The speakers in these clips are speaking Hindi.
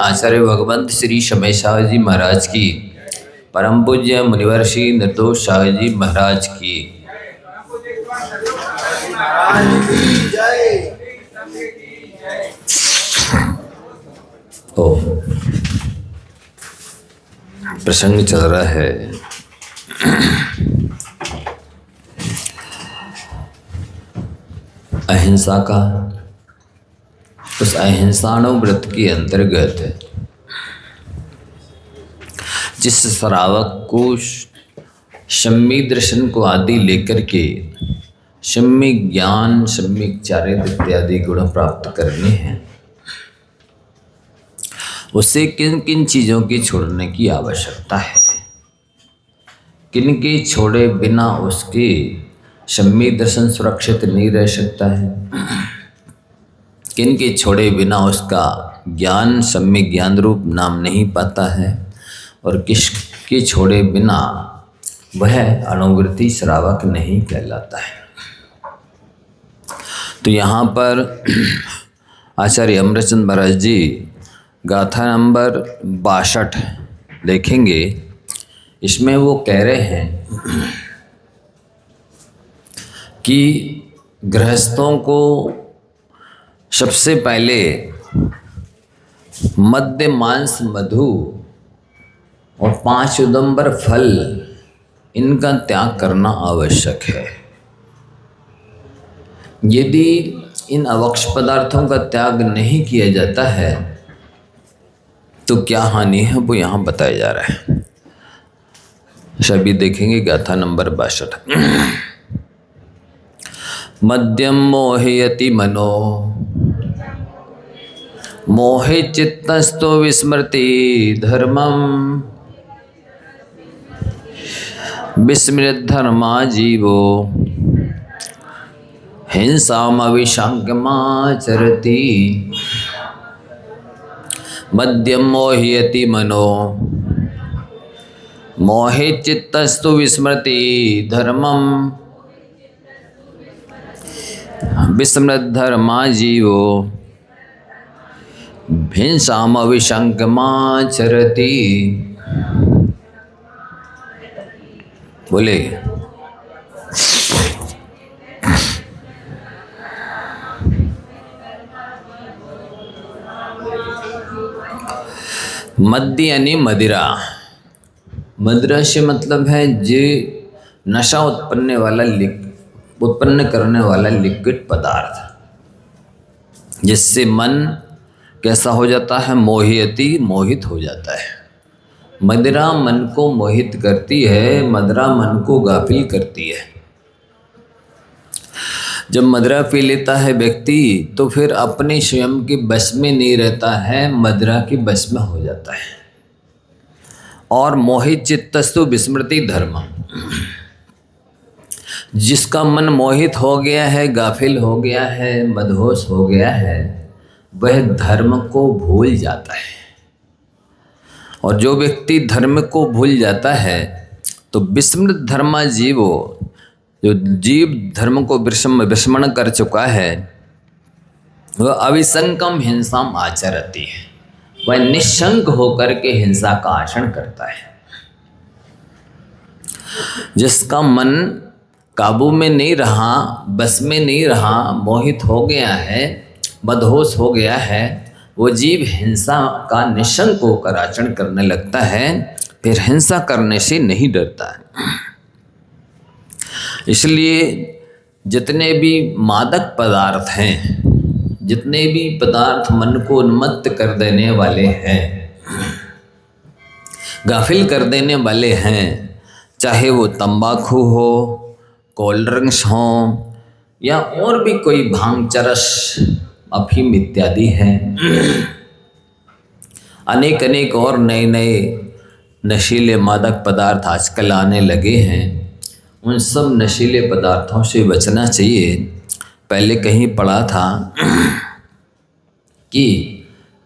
आचार्य भगवंत श्री शमय शाह जी महाराज की, परम पूज्य मुनिवर श्री निर्दोष शाह जी महाराज की। ओ प्रसंग चल रहा है अहिंसा का। उस अहिंसाणु व्रत के अंतर्गत जिस श्रावक को सम्यक दर्शन को आदि लेकर के सम्यक ज्ञान, सम्यक चारित्र इत्यादि गुण प्राप्त करने हैं, उसे किन किन चीज़ों की छोड़ने की आवश्यकता है, किन के छोड़े बिना उसके सम्यक दर्शन सुरक्षित नहीं रह सकता है, किन के छोड़े बिना उसका ज्ञान सम्यक ज्ञान रूप नाम नहीं पाता है, और किसके छोड़े बिना वह अनुवृत्ति श्रावक नहीं कहलाता है। तो यहाँ पर आचार्य अमृतचंद महाराज जी गाथा नंबर 62 देखेंगे। इसमें वो कह रहे हैं कि गृहस्थों को सबसे पहले मद्य मांस मधु और 5 उदंबर फल इनका त्याग करना आवश्यक है। यदि इन अवक्ष पदार्थों का त्याग नहीं किया जाता है तो क्या हानि है, वो यहाँ बताया जा रहा है। सभी देखेंगे गाथा नंबर 62। मद्यम मोहयति मनो मोहे चित्तस्तो विस्मृति धर्मम विस्मृत धर्मा जीवो हिंसामविशंकमाचरति। मद्यम मोहयति मनो मोहे चित्तस्तु विस्मृति धर्मम विस्मृत धर्मा जीवो हिंसामविशंकमाचरति। बोले मद्य यानी मदिरा। मदिरा से मतलब है जो नशा उत्पन्न करने वाला लिक्विड पदार्थ, जिससे मन कैसा हो जाता है, मोहियति मोहित हो जाता है। मदिरा मन को मोहित करती है, मदिरा मन को गाफिल करती है। जब मदिरा पी लेता है व्यक्ति तो फिर अपने स्वयं के बस में नहीं रहता है, मदिरा के बस में हो जाता है। और मोहित चित्तस्तु विस्मृति धर्म, जिसका मन मोहित हो गया है, गाफिल हो गया है, मदहोश हो गया है, वह धर्म को भूल जाता है। और जो व्यक्ति धर्म को भूल जाता है तो विस्मृत धर्मा जीवो, जो जीव धर्म को विस्मरण कर चुका है, वह अविसंकम हिंसाम आचरती है। वह निशंक होकर के हिंसा का आचरण करता है। जिसका मन काबू में नहीं रहा, बस में नहीं रहा, मोहित हो गया है, बदहोश हो गया है, वो जीव हिंसा का निशंक होकर आचरण करने लगता है, फिर हिंसा करने से नहीं डरता है। इसलिए जितने भी मादक पदार्थ हैं, जितने भी पदार्थ मन को उन्मत्त कर देने वाले हैं, गाफिल कर देने वाले हैं, चाहे वो तंबाकू हो, कोल्ड ड्रिंक्स हो, या और भी कोई भांग, चरस, अफीम इत्यादि हैं, अनेक अनेक और नए नए नशीले मादक पदार्थ आजकल आने लगे हैं। उन सब नशीले पदार्थों से बचना चाहिए। पहले कहीं पढ़ा था कि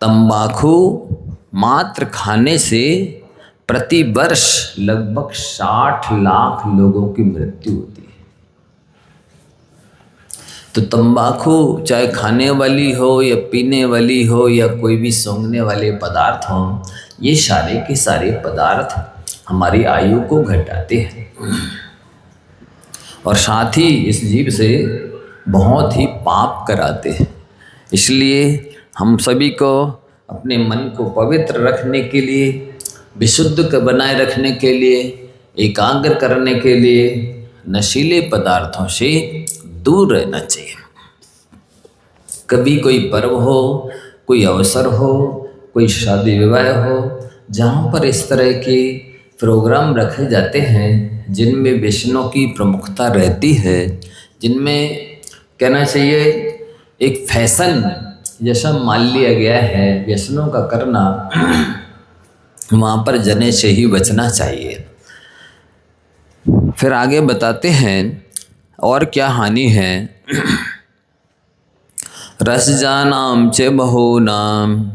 तंबाकू मात्र खाने से प्रति वर्ष लगभग 60 लाख लोगों की मृत्यु होती है। तो तंबाकू चाहे खाने वाली हो या पीने वाली हो या कोई भी सूंघने वाले पदार्थ हों, ये सारे के सारे पदार्थ हमारी आयु को घटाते हैं और साथ ही इस जीव से बहुत ही पाप कराते हैं। इसलिए हम सभी को अपने मन को पवित्र रखने के लिए, विशुद्ध बनाए रखने के लिए, एकाग्र करने के लिए नशीले पदार्थों से दूर रहना चाहिए। कभी कोई पर्व हो, कोई अवसर हो, कोई शादी विवाह हो, जहाँ पर इस तरह के प्रोग्राम रखे जाते हैं जिनमें व्यसनों की प्रमुखता रहती है, जिनमें कहना चाहिए एक फैशन जैसा मान लिया गया है व्यसनों का करना, वहाँ पर जाने से ही बचना चाहिए। फिर आगे बताते हैं और क्या हानि है। रसजानाम च बहूनाम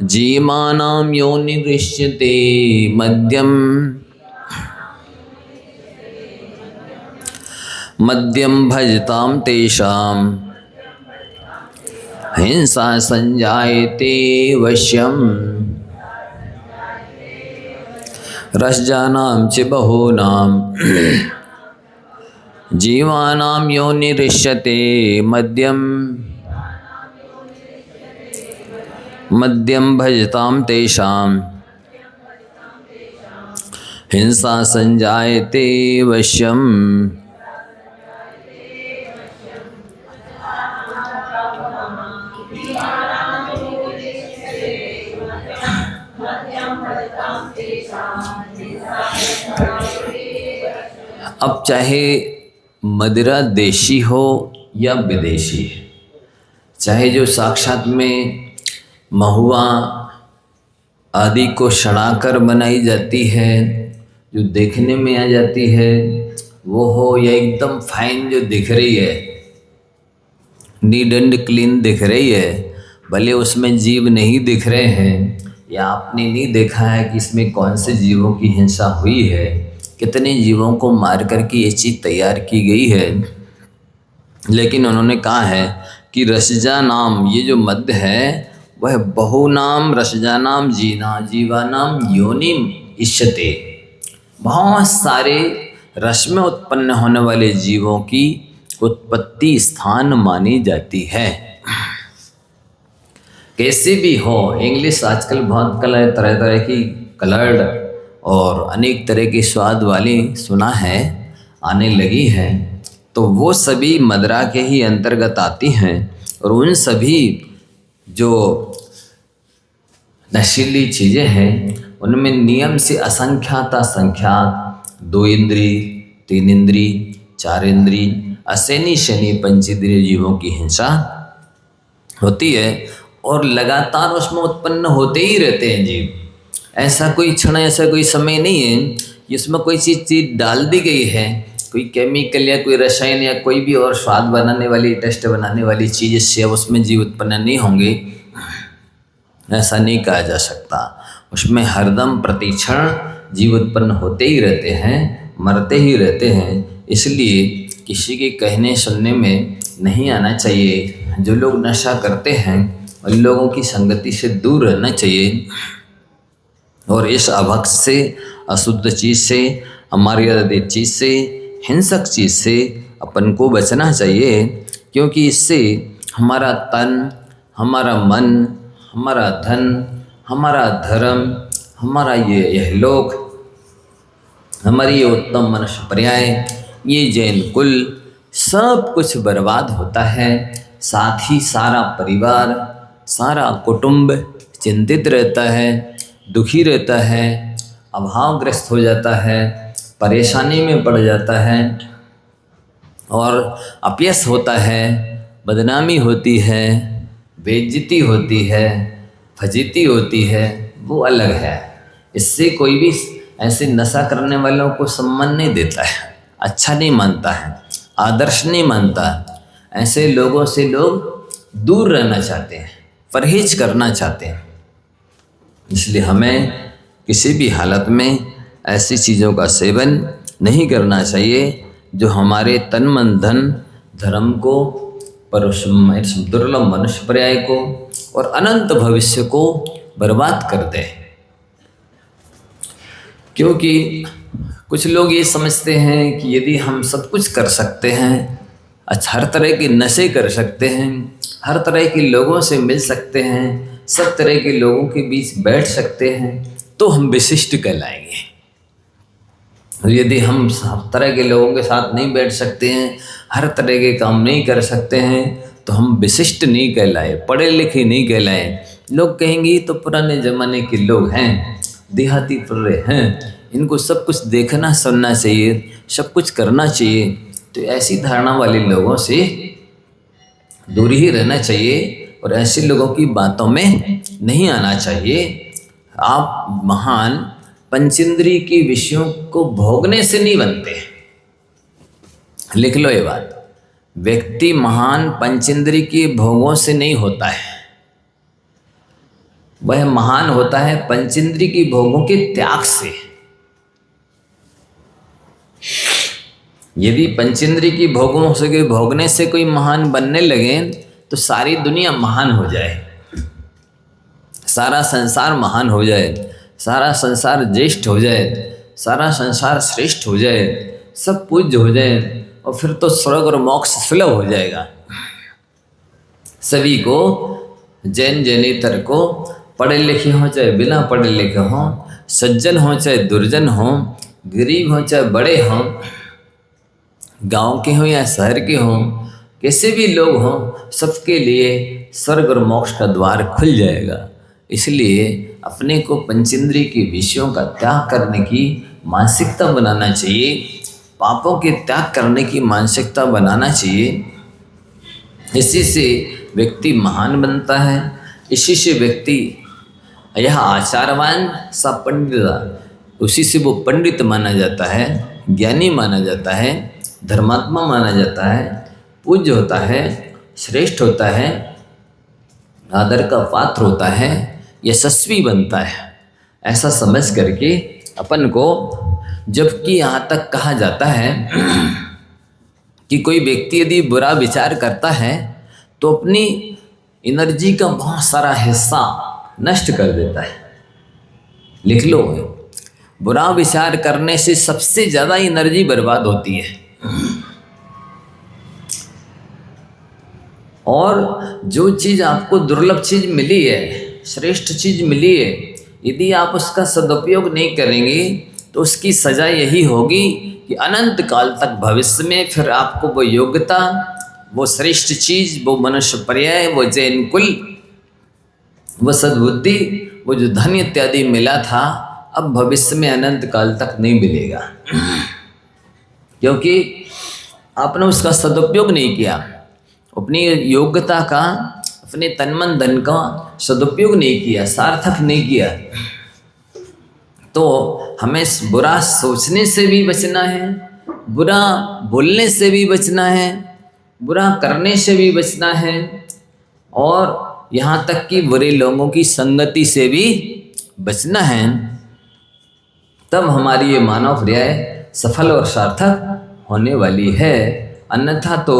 जीमानाम योनिदृश्यते मद्यम भजताम तेषाम हिंसा संजायते वश्यम। रसजानाम च बहूनाम जीवानाम योनिदृश्यते मद्यम भजताम तेषाम हिंसा संजायते वश्यम। अब चाहे मदिरा देशी हो या विदेशी, चाहे जो साक्षात में महुआ आदि को सड़ाकर बनाई जाती है, जो देखने में आ जाती है वो हो, या एकदम फाइन जो दिख रही है, नीट एंड क्लीन दिख रही है, भले उसमें जीव नहीं दिख रहे हैं, या आपने नहीं देखा है कि इसमें कौन से जीवों की हिंसा हुई है, कितने जीवों को मार करके ये चीज़ तैयार की गई है, लेकिन उन्होंने कहा है कि रसजा नाम, ये जो मद्य है वह बहुनाम रसजानाम जीवानाम योनिम इष्यते, बहुत सारे रस में उत्पन्न होने वाले जीवों की उत्पत्ति स्थान मानी जाती है। कैसे भी हो, इंग्लिश आजकल बहुत तरह तरह की कलर्ड और अनेक तरह की स्वाद वाली सुना है आने लगी है, तो वो सभी मदिरा के ही अंतर्गत आती हैं। और उन सभी जो नशीली चीज़ें हैं उनमें नियम से असंख्यात 2 इंद्री, 3 इंद्री, 4 इंद्री, अशनि शनि पंचेंद्रिय जीवों की हिंसा होती है और लगातार उसमें उत्पन्न होते ही रहते हैं जीव। ऐसा कोई क्षण, ऐसा कोई समय नहीं है जिसमें कोई चीज़ डाल दी गई है, कोई केमिकल या कोई रसायन या कोई भी और स्वाद बनाने वाली, टेस्ट बनाने वाली चीज़ से उसमें जीव उत्पन्न नहीं होंगे, ऐसा नहीं कहा जा सकता। उसमें हरदम प्रतिक्षण जीव उत्पन्न होते ही रहते हैं, मरते ही रहते हैं। इसलिए किसी के कहने सुनने में नहीं आना चाहिए। जो लोग नशा करते हैं उन लोगों की संगति से दूर रहना चाहिए और इस अभक्त से, अशुद्ध चीज़ से, अमर्यादित चीज़ से, हिंसक चीज़ से अपन को बचना चाहिए, क्योंकि इससे हमारा तन, हमारा मन, हमारा धन, हमारा धर्म, हमारा यह लोक, हमारी ये उत्तम मनुष्य पर्याय, ये जैन कुल, सब कुछ बर्बाद होता है। साथ ही सारा परिवार, सारा कुटुंब चिंतित रहता है, दुखी रहता है, अभावग्रस्त हो जाता है, परेशानी में पड़ जाता है और अपयश होता है, बदनामी होती है, बेइज्जती होती है, फजीती होती है, वो अलग है। इससे कोई भी ऐसे नशा करने वालों को सम्मान नहीं देता है, अच्छा नहीं मानता है, आदर्श नहीं मानता है। ऐसे लोगों से लोग दूर रहना चाहते हैं, परहेज करना चाहते हैं। इसलिए हमें किसी भी हालत में ऐसी चीज़ों का सेवन नहीं करना चाहिए जो हमारे तन मन धन धर्म को, दुर्लभ मनुष्य पर्याय को और अनंत भविष्य को बर्बाद कर दे। क्योंकि कुछ लोग ये समझते हैं कि यदि हम सब कुछ कर सकते हैं, अच्छा हर तरह के नशे कर सकते हैं, हर तरह के लोगों से मिल सकते हैं, सब तरह के लोगों के बीच बैठ सकते हैं, तो हम विशिष्ट कहलाएंगे। और यदि हम सब तरह के लोगों के साथ नहीं बैठ सकते हैं, हर तरह के काम नहीं कर सकते हैं, तो हम विशिष्ट नहीं कहलाए, पढ़े लिखे नहीं कहलाए। लोग कहेंगे तो पुराने ज़माने के लोग हैं, देहाती पुर्रे हैं, इनको सब कुछ देखना सुनना चाहिए, सब कुछ करना चाहिए। तो ऐसी धारणा वाले लोगों से दूर ही रहना चाहिए और ऐसे लोगों की बातों में नहीं आना चाहिए। आप महान पंचेंद्रिय के विषयों को भोगने से नहीं बनते। लिख लो ये बात, व्यक्ति महान पंचेंद्रिय के भोगों से नहीं होता है, वह महान होता है पंचेंद्रिय की भोगों के त्याग से। यदि पंचेंद्रिय की भोगों से भोगने से कोई महान बनने लगे तो सारी दुनिया महान हो जाए, सारा संसार महान हो जाए, सारा संसार ज्येष्ठ हो जाए, सारा संसार श्रेष्ठ हो जाए, सब पूज्य हो जाए, और फिर तो स्वर्ग और मोक्ष सुलभ हो जाएगा। सभी को, जैन जैनेतर को, पढ़े लिखे हों चाहे बिना पढ़े लिखे हों, सज्जन हों चाहे दुर्जन हों, गरीब हों चाहे बड़े हों, गांव के हों या शहर के हों, कैसे भी लोग हों, सबके लिए स्वर्ग और मोक्ष का द्वार खुल जाएगा। इसलिए अपने को पंचेंद्रिय के विषयों का त्याग करने की मानसिकता बनाना चाहिए, पापों के त्याग करने की मानसिकता बनाना चाहिए। इसी से व्यक्ति महान बनता है, इसी से व्यक्ति यह आचारवान सा पंडित, उसी से वो पंडित माना जाता है, ज्ञानी माना जाता है, धर्मात्मा माना जाता है, पूज्य होता है, श्रेष्ठ होता है, आदर का पात्र होता है, यशस्वी बनता है। ऐसा समझ करके अपन को, जबकि यहाँ तक कहा जाता है कि कोई व्यक्ति यदि बुरा विचार करता है तो अपनी एनर्जी का बहुत सारा हिस्सा नष्ट कर देता है। लिख लो, बुरा विचार करने से सबसे ज़्यादा एनर्जी बर्बाद होती है। और जो चीज़ आपको दुर्लभ चीज़ मिली है, श्रेष्ठ चीज़ मिली है, यदि आप उसका सदुपयोग नहीं करेंगे तो उसकी सज़ा यही होगी कि अनंत काल तक भविष्य में फिर आपको वो योग्यता, वो श्रेष्ठ चीज़, वो मनुष्य पर्याय, वो जैन कुल, वो सद्बुद्धि, वो जो धन इत्यादि मिला था, अब भविष्य में अनंत काल तक नहीं मिलेगा, क्योंकि आपने उसका सदुपयोग नहीं किया, अपनी योग्यता का, अपने तन मन धन का सदुपयोग नहीं किया, सार्थक नहीं किया। तो हमें बुरा सोचने से भी बचना है, बुरा बोलने से भी बचना है, बुरा करने से भी बचना है, और यहाँ तक कि बुरे लोगों की संगति से भी बचना है। तब हमारी ये मानव पर्याय सफल और सार्थक होने वाली है। अन्यथा तो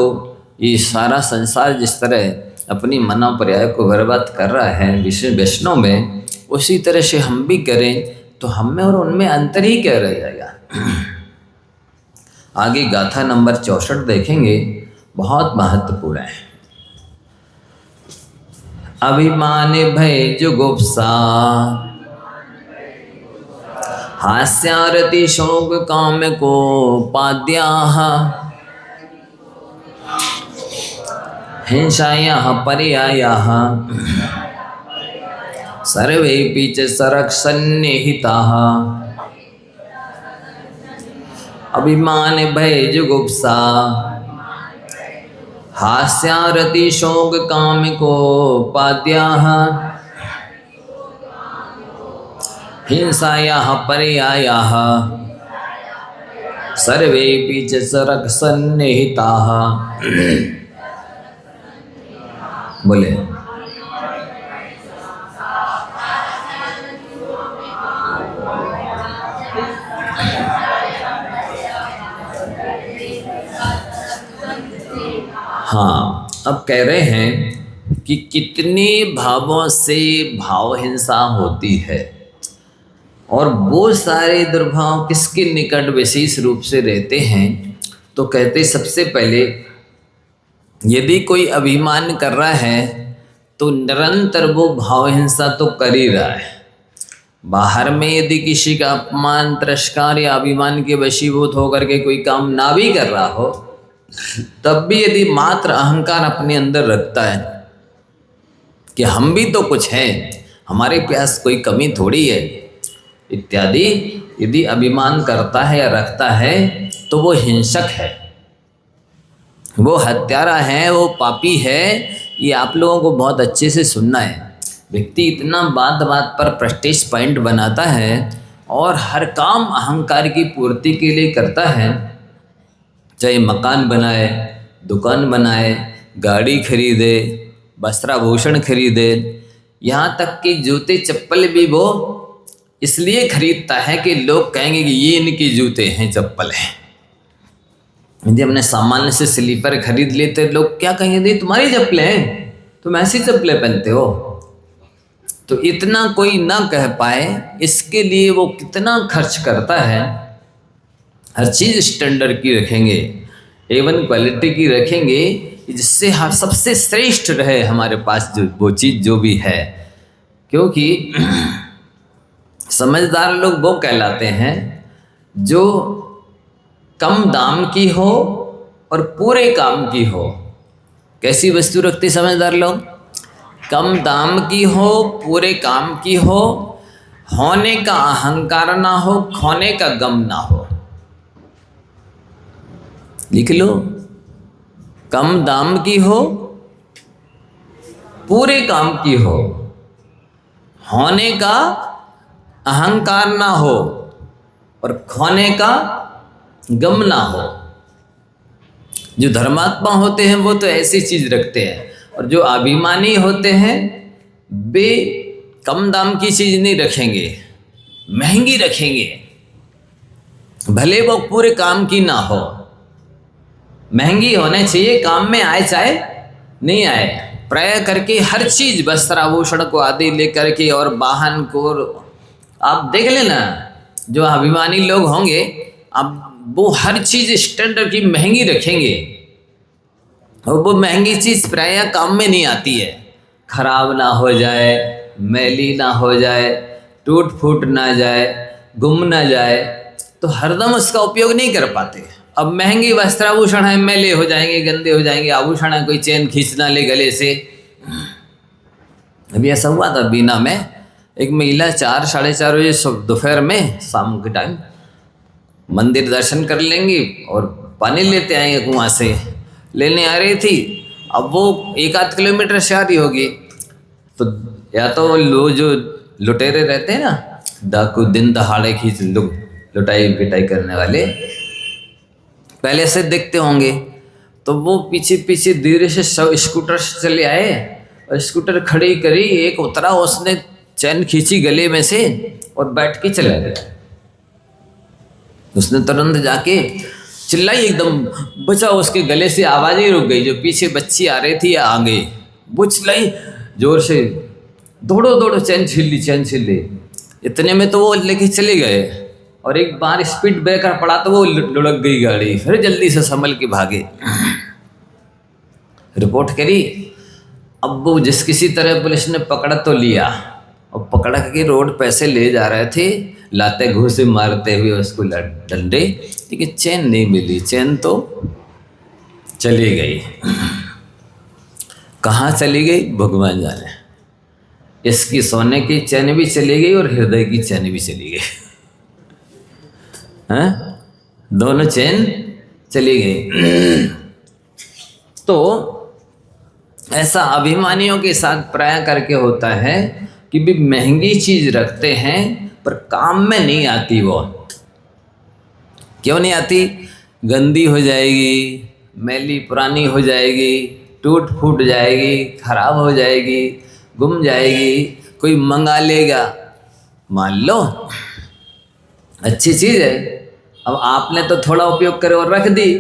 ये सारा संसार जिस तरह अपनी मानव पर्याय को बर्बाद कर रहा है विषय वैष्णव में, उसी तरह से हम भी करें तो हम में और उनमें अंतर ही क्या रह जाएगा। आगे गाथा नंबर 64 देखेंगे, बहुत महत्वपूर्ण है। अभिमान भय जुगुप्सा हास्यारति शोक काम को पाद्याः हिंसायाः पर्यायाः सर्वेपि च सरक्षन्निहिताः। अभिमान भय जुगुप्सा हास्यारति शोक कामिको पाद्याः हिंसायाः पर्यायाः सर्वेपि च सरक्षन्निहिताः। बोले हाँ, अब कह रहे हैं कि कितने भावों से भाव हिंसा होती है और वो सारे दुर्भाव किसके निकट विशेष रूप से रहते हैं। तो कहते सबसे पहले यदि कोई अभिमान कर रहा है तो निरंतर वो भाव हिंसा तो कर ही रहा है। बाहर में यदि किसी का अपमान, तिरस्कार या अभिमान के वशीभूत होकर के कोई काम ना भी कर रहा हो, तब भी यदि मात्र अहंकार अपने अंदर रखता है कि हम भी तो कुछ हैं, हमारे पास कोई कमी थोड़ी है इत्यादि, यदि अभिमान करता है या रखता है तो वो हिंसक है, वो हत्यारा है, वो पापी है। ये आप लोगों को बहुत अच्छे से सुनना है। व्यक्ति इतना बात बात पर प्रेस्टीज पॉइंट बनाता है और हर काम अहंकार की पूर्ति के लिए करता है, चाहे मकान बनाए, दुकान बनाए, गाड़ी खरीदे, वस्त्राभूषण खरीदे, यहाँ तक कि जूते चप्पल भी वो इसलिए खरीदता है कि लोग कहेंगे कि ये इनके जूते हैं, चप्पल हैं। यदि हमने सामान्य से स्लीपर खरीद लिए तो लोग क्या कहेंगे, तुम्हारी चप्पलें हैं, तुम ऐसी चप्पलें पहनते हो। तो इतना कोई ना कह पाए इसके लिए वो कितना खर्च करता है। हर चीज़ स्टैंडर्ड की रखेंगे, एवन क्वालिटी की रखेंगे, जिससे सबसे श्रेष्ठ रहे हमारे पास जो वो चीज़ जो भी है। क्योंकि समझदार लोग वो कहलाते हैं जो कम दाम की हो और पूरे काम की हो। कैसी वस्तु रखते समझदार लोग? कम दाम की हो, पूरे काम की हो, होने का अहंकार ना हो, खोने का गम ना हो। लिख लो, कम दाम की हो, पूरे काम की हो, होने का अहंकार ना हो और खोने का गम ना हो। जो धर्मात्मा होते हैं वो तो ऐसी चीज रखते हैं, और जो अभिमानी होते हैं वे कम दाम की चीज नहीं रखेंगे, महंगी रखेंगे, भले वो पूरे काम की ना हो। महंगी होने चाहिए, काम में आए चाहे नहीं आए। प्राय करके हर चीज, वस्त्र आभूषण को आदि लेकर के और वाहन को, आप देख लेना जो अभिमानी लोग होंगे, अब वो हर चीज स्टैंडर्ड की महंगी रखेंगे और वो महंगी चीज प्राय काम में नहीं आती है। खराब ना हो जाए, मैली ना हो जाए, टूट फूट ना जाए, गुम ना जाए, तो हरदम उसका उपयोग नहीं कर पाते। अब महंगी वस्त्राभूषण है, मैले हो जाएंगे, गंदे हो जाएंगे। आभूषण है, कोई चैन खींच ना ले गले से। अभी ऐसा हुआ था बीना में, एक महिला 4 साढ़े 4 बजे दोपहर में, शाम के टाइम मंदिर दर्शन कर लेंगी और पानी लेते आएंगे, कुआं से लेने आ रही थी। अब वो 1-8 किलोमीटर से आ रही होगी, तो या तो लो जो लुटेरे रहते हैं ना, डाकू, दिन दहाड़े खींच लुटाई पिटाई करने वाले, पहले से देखते होंगे, तो वो पीछे पीछे धीरे से स्कूटर से चले आए और स्कूटर खड़ी करी, एक उतरा, उसने चैन खींची गले में से और बैठ के चला गया। उसने तुरंत जाके चिल्लाई, एकदम बचा, उसके गले से आवाज़ ही रुक गई। जो पीछे बच्ची आ रही थी या आ गई, वो चिल्लाई जोर से, दौड़ो दौड़ो, चैन छीन ली। इतने में तो वो लेके चले गए और एक बार स्पीड ब्रेकर पड़ा तो वो लुढ़क गई गाड़ी। फिर जल्दी से संभल के भागे, रिपोर्ट करी। अब वो जिस किसी तरह पुलिस ने पकड़ तो लिया और पकड़ के रोड पे से ले जा रहे थे, लाते घूसे मारते हुए उसको डंडे, लेकिन चैन नहीं मिली। चैन तो चली गई, कहाँ चली गई भगवान जाने। इसकी सोने की चैन भी चली गई और हृदय की चैन भी चली गई। हैं, दोनों चैन चली गई। तो ऐसा अभिमानियों के साथ प्राय करके होता है कि भी महंगी चीज रखते हैं पर काम में नहीं आती। वो क्यों नहीं आती? गंदी हो जाएगी, मैली पुरानी हो जाएगी, टूट फूट जाएगी, खराब हो जाएगी, गुम जाएगी, कोई मंगा लेगा। मान लो अच्छी चीज़ है, अब आपने तो थोड़ा उपयोग करे और रख दी,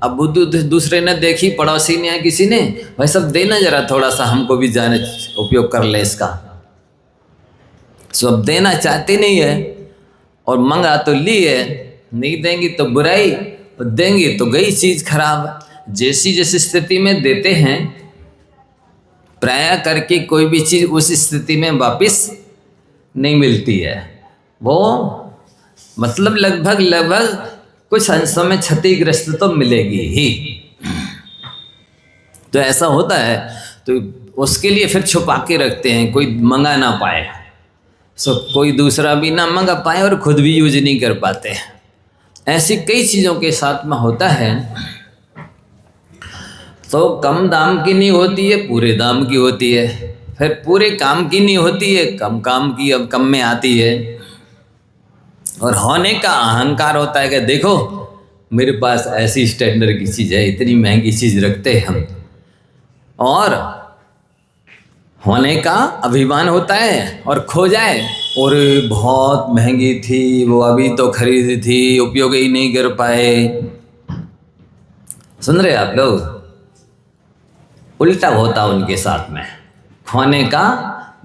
अब दूसरे ने देखी, पड़ोसी ने या किसी ने, भाई सब देना जरा थोड़ा सा, हमको भी जाने उपयोग कर ले इसका। सब देना चाहते नहीं है, और मंगा तो ली है, नहीं देंगी तो बुराई, और देंगी तो गई चीज खराब। जैसी जैसी स्थिति में देते हैं, प्राय करके कोई भी चीज उस स्थिति में वापस नहीं मिलती है। वो मतलब लगभग कुछ अंशों में क्षतिग्रस्त तो मिलेगी ही। तो ऐसा होता है, तो उसके लिए फिर छुपा के रखते हैं, कोई मंगा ना पाए, सो कोई दूसरा भी ना मंगा पाए और खुद भी यूज नहीं कर पाते। ऐसी कई चीज़ों के साथ में होता है। तो कम दाम की नहीं होती है, पूरे दाम की होती है, फिर पूरे काम की नहीं होती है, कम काम की अब कम में आती है। और होने का अहंकार होता है कि देखो मेरे पास ऐसी स्टैंडर्ड की चीज़ है, इतनी महंगी चीज़ रखते हैं हम। और होने का अभिमान होता है, और खो जाए, और बहुत महंगी थी, वो अभी तो खरीदी थी, उपयोग ही नहीं कर पाए। सुन रहे आप लोग? उल्टा होता उनके साथ में। होने का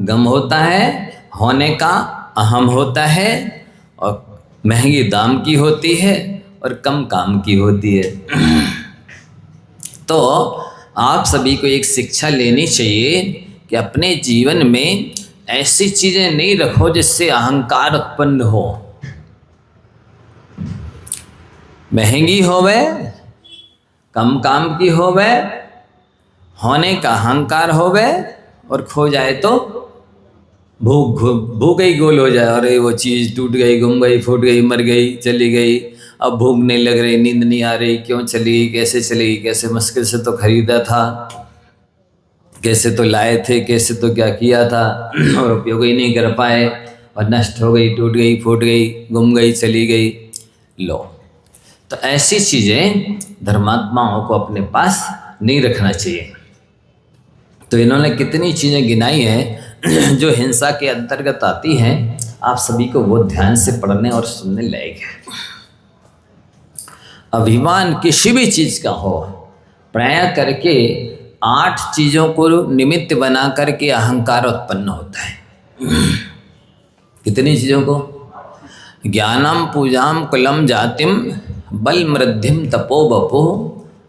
गम होता है, होने का अहम होता है, और महंगी दाम की होती है और कम काम की होती है। तो आप सभी को एक शिक्षा लेनी चाहिए कि अपने जीवन में ऐसी चीज़ें नहीं रखो जिससे अहंकार उत्पन्न हो। महंगी होवे, कम काम की होवे, होने का अहंकार होवे, और खो जाए तो भूख ही गोल हो जाए। अरे वो चीज़ टूट गई, गुम गई, फूट गई, मर गई, चली गई, अब भूख नहीं लग रही, नींद नहीं आ रही, क्यों चली गई, कैसे चली गई, कैसे मुश्किल से तो खरीदा था, कैसे तो लाए थे, कैसे तो क्या किया था, और उपयोग ही नहीं कर पाए, और नष्ट हो गई, टूट गई, फूट गई, गुम गई, चली गई। लो, तो ऐसी चीज़ें धर्मात्माओं को अपने पास नहीं रखना चाहिए। तो इन्होंने कितनी चीज़ें गिनाई हैं जो हिंसा के अंतर्गत आती हैं, आप सभी को वो ध्यान से पढ़ने और सुनने लायक है। अभिमान किसी भी चीज़ का हो, प्राय करके 8 चीज़ों को निमित्त बना करके अहंकार उत्पन्न होता है। कितनी चीज़ों को? ज्ञानम पूजाम कुलम जातिम बल मृद्धिम तपो बपो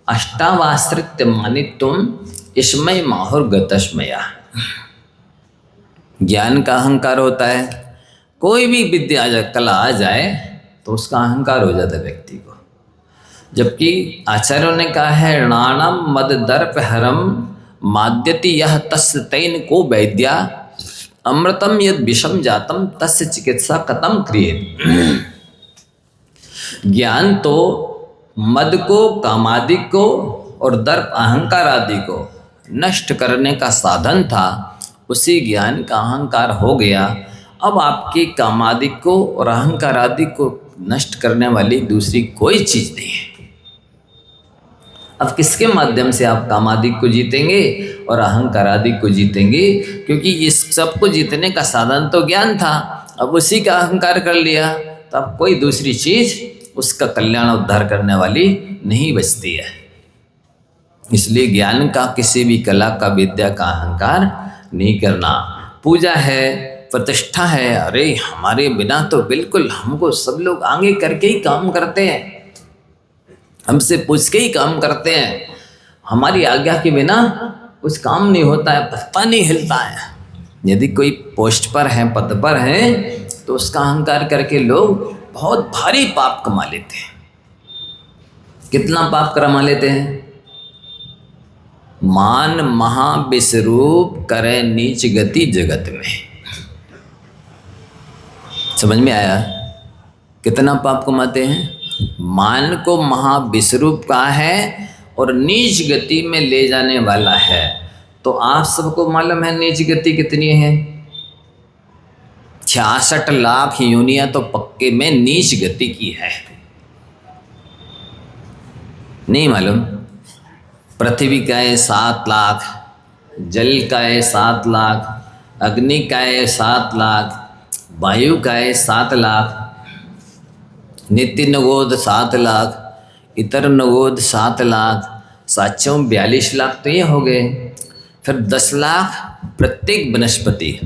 अष्टावाश्रित्य मानित्वम इसमय माहुर गतस्मया। ज्ञान का अहंकार होता है। कोई भी विद्या कला आ जाए तो उसका अहंकार हो जाता है व्यक्ति को। जबकि आचार्यों ने कहा है, णाणम मद दर्प हरम माद्यति यह तस्य तैन को वैद्या अमृतम यद विषम जातम तस्य चिकित्सा कतम क्रियेत। ज्ञान तो मद को, कामादि को और दर्प अहंकार आदि को नष्ट करने का साधन था। उसी ज्ञान का अहंकार हो गया। अब आपके कामादि को और अहंकार आदि को नष्ट करने वाली दूसरी कोई चीज़ नहीं है। अब किसके माध्यम से आप कामादि को जीतेंगे और अहंकार आदि को जीतेंगे? क्योंकि इस सब को जीतने का साधन तो ज्ञान था। अब उसी का अहंकार कर लिया तो अब कोई दूसरी चीज़ उसका कल्याण उद्धार करने वाली नहीं बचती है। इसलिए ज्ञान का, किसी भी कला का, विद्या का अहंकार नहीं करना। पूजा है, प्रतिष्ठा है, अरे हमारे बिना तो बिल्कुल, हमको सब लोग आगे करके ही काम करते हैं, हमसे पूछ के ही काम करते हैं, हमारी आज्ञा के बिना कुछ काम नहीं होता है, पत्ता नहीं हिलता है। यदि कोई पोस्ट पर है, पद पर है, तो उसका अहंकार करके लोग बहुत भारी पाप कमा लेते हैं। कितना पाप कमा लेते हैं? मान महाविश्वरूप करे नीच गति जगत में। समझ में आया? कितना पाप कमाते हैं? मान को महाविश्वरूप का है और नीच गति में ले जाने वाला है। तो आप सबको मालूम है नीच गति कितनी है? 66 लाख योनियां तो पक्के में नीच गति की है। नहीं मालूम? पृथ्वी का है 7 लाख, जल का है 7 लाख, अग्नि का है 7 लाख, वायु का है 7 लाख, नित्य नगोद 7 लाख। इतर नगोद 7 लाख, 742 लाख तो ये हो गए। फिर 10 लाख प्रत्येक वनस्पति,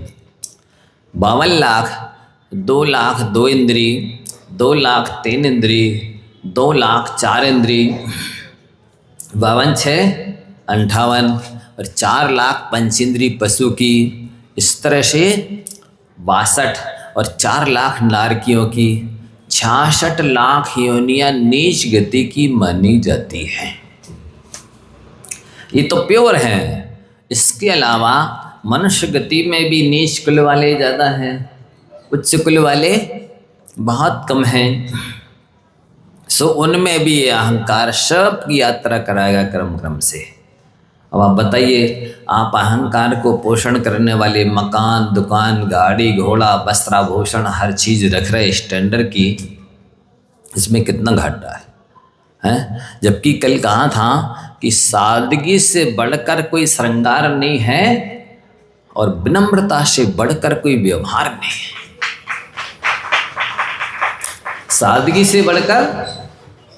52 लाख, 2 लाख 2 इंद्री, 2 लाख 3 इंद्री, 2 लाख 4 इंद्री, 52 6 58 और 4 लाख पंचेंद्री पशु की। इस तरह से 62 और 4 लाख नारकियों की 66 लाख योनियां नीच गति की मानी जाती हैं। ये तो प्योर है। इसके अलावा मनुष्य गति में भी नीच कुल वाले ज़्यादा हैं, उच्च कुल वाले बहुत कम हैं। सो उनमें भी ये अहंकार सब की यात्रा कराएगा क्रम क्रम से। अब आप बताइए, आप अहंकार को पोषण करने वाले मकान, दुकान, गाड़ी, घोड़ा, वस्त्राभूषण हर चीज़ रख रहे स्टैंडर्ड की, इसमें कितना घाटा है? जबकि कल कहा था कि सादगी से बढ़कर कोई श्रृंगार नहीं है और विनम्रता से बढ़कर कोई व्यवहार नहीं है। सादगी से बढ़कर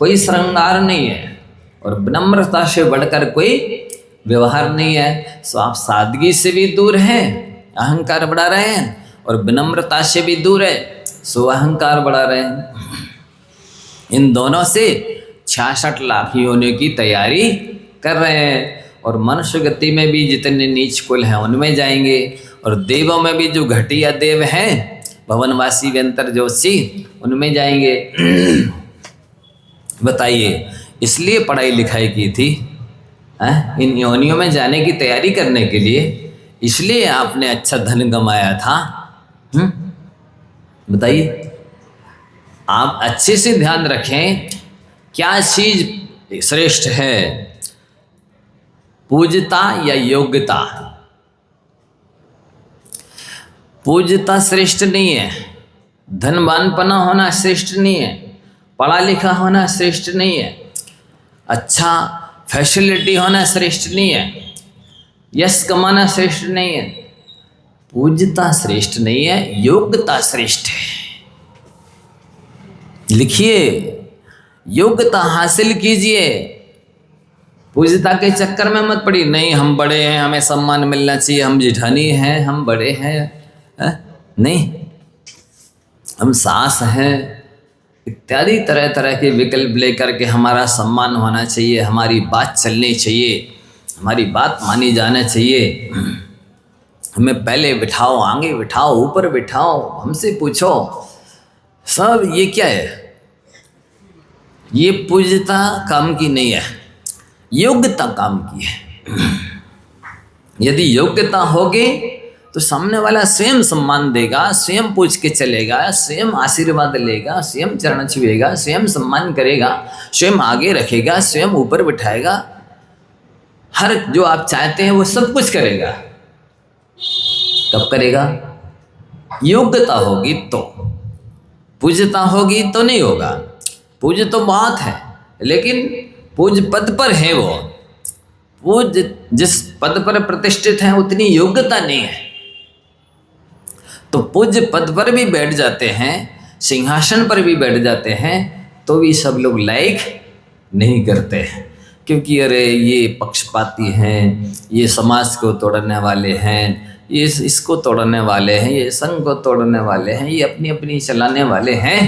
कोई श्रृंगार नहीं है और विनम्रता से बढ़कर कोई व्यवहार नहीं है। सो आप सादगी से भी दूर हैं, अहंकार बढ़ा रहे हैं, और विनम्रता से भी दूर है, सो अहंकार बढ़ा रहे हैं। इन दोनों से 66 लाख योनियों की तैयारी कर रहे हैं। और मनुष्य गति में भी जितने नीच कुल हैं उनमें जाएंगे, और देवों में भी जो घटिया देव हैं, भवनवासी व्यंतर जोशी, उनमें जाएंगे। बताइए, इसलिए पढ़ाई लिखाई की थी, इन योनियों में जाने की तैयारी करने के लिए, इसलिए आपने अच्छा धन कमाया था। बताइए, आप अच्छे से ध्यान रखें क्या चीज श्रेष्ठ है, पूज्यता या योग्यता? पूज्यता श्रेष्ठ नहीं है, धनवानपना होना श्रेष्ठ नहीं है, पढ़ा लिखा होना श्रेष्ठ नहीं है, अच्छा फैसिलिटी होना श्रेष्ठ नहीं है, यश कमाना श्रेष्ठ नहीं है। पूज्यता श्रेष्ठ नहीं है, योग्यता श्रेष्ठ है। लिखिए, योग्यता हासिल कीजिए, पूज्यता के चक्कर में मत पड़ी। नहीं हम बड़े हैं, हमें सम्मान मिलना चाहिए, हम जिठानी हैं, हम बड़े हैं, नहीं हम सास हैं, इत्यादि तरह तरह के विकल्प लेकर के हमारा सम्मान होना चाहिए, हमारी बात चलनी चाहिए, हमारी बात मानी जाना चाहिए, हमें पहले बिठाओ, आगे बिठाओ, ऊपर बिठाओ, हमसे पूछो, सब ये क्या है? ये पूज्यता काम की नहीं है, योग्यता काम की है। यदि योग्यता होगी तो सामने वाला स्वयं सम्मान देगा, स्वयं पूछ के चलेगा, स्वयं आशीर्वाद लेगा, स्वयं चरण छुएगा, स्वयं सम्मान करेगा, स्वयं आगे रखेगा, स्वयं ऊपर बिठाएगा, हर जो आप चाहते हैं वो सब कुछ करेगा। कब करेगा? योग्यता होगी तो। पूज्यता होगी तो नहीं होगा। पूज्य तो बहुत है, लेकिन पूज्य पद पर है वो, पूज्य जिस पद पर प्रतिष्ठित है उतनी योग्यता नहीं है। तो पूज्य पद पर भी बैठ जाते हैं, सिंहासन पर भी बैठ जाते हैं, तो भी सब लोग लाइक नहीं करते हैं, क्योंकि अरे ये पक्षपाती हैं, ये समाज को तोड़ने वाले हैं, ये इसको तोड़ने वाले हैं, ये संघ को तोड़ने वाले हैं, ये अपनी अपनी चलाने वाले हैं,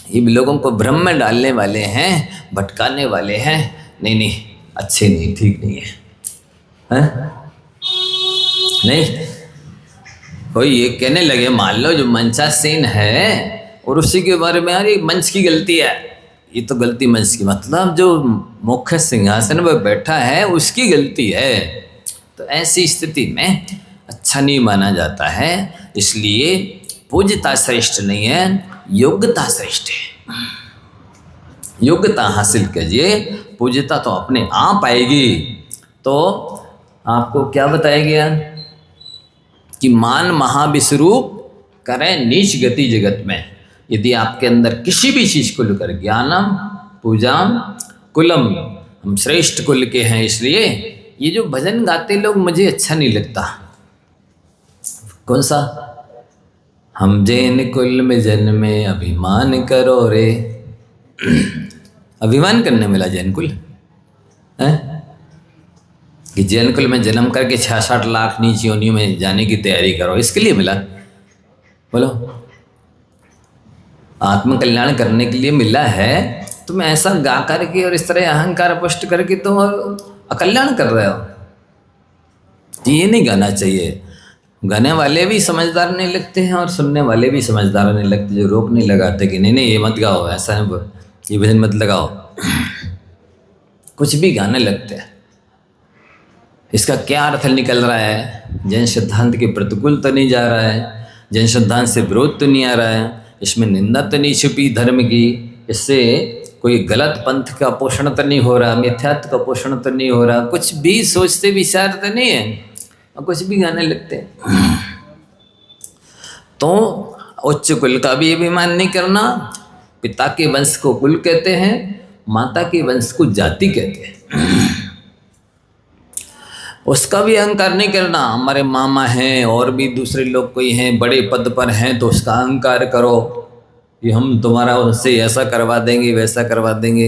ये लोगों को भ्रम में डालने वाले हैं, भटकाने वाले हैं। नहीं नहीं, अच्छे नहीं, ठीक नहीं है, नहीं। कोई ये कहने लगे, मान लो जो मंचासीन है और उसी के बारे में, यार ये मंच की गलती है, ये तो गलती मंच की, मतलब जो मुख्य सिंहासन पर बैठा है उसकी गलती है। तो ऐसी स्थिति में अच्छा नहीं माना जाता है। इसलिए पूज्यता श्रेष्ठ नहीं है, योग्यता श्रेष्ठ है। योग्यता हासिल कीजिए, पूज्यता तो अपने आप आएगी। तो आपको क्या बताया गया कि मान महाविश्वरूप करें नीच गति जगत में। यदि आपके अंदर किसी भी चीज़ को लेकर ज्ञानम पूजाम कुलम, हम श्रेष्ठ कुल के हैं, इसलिए ये जो भजन गाते लोग मुझे अच्छा नहीं लगता। कौन सा? हम जैन कुल में जन्मे अभिमान करो रे, अभिमान करने मिला जैन कुल है कि जैन कुल में जन्म करके 66 लाख नीच योनियों में जाने की तैयारी करो, इसके लिए मिला? बोलो, आत्मकल्याण करने के लिए मिला है। तुम ऐसा गा करके और इस तरह अहंकार पुष्ट करके तुम अकल्याण कर रहे हो। ये नहीं गाना चाहिए। गाने वाले भी समझदार नहीं लगते हैं और सुनने वाले भी समझदार नहीं लगते, जो रोक नहीं लगाते कि नहीं ये मत गाओ, ऐसा है, ये भजन मत लगाओ। कुछ भी गाने लगते हैं। इसका क्या अर्थ निकल रहा है? जैन सिद्धांत के प्रतिकूल तो नहीं जा रहा है, जैन सिद्धांत से विरोध तो नहीं आ रहा है, इसमें निंदा तो नहीं छुपी धर्म की, इससे कोई गलत पंथ का पोषण तो नहीं हो रहा, मिथ्यात्व का पोषण तो नहीं हो रहा, कुछ भी सोचते विचारते नहीं है और कुछ भी गाने लगते हैं। तो उच्च कुल का भी अभिमान नहीं करना। पिता के वंश को कुल कहते हैं, माता के वंश को जाति कहते हैं। उसका भी अहंकार नहीं करना। हमारे मामा हैं और भी दूसरे लोग कोई हैं बड़े पद पर हैं तो उसका अहंकार करो कि हम तुम्हारा उससे ऐसा करवा देंगे वैसा करवा देंगे।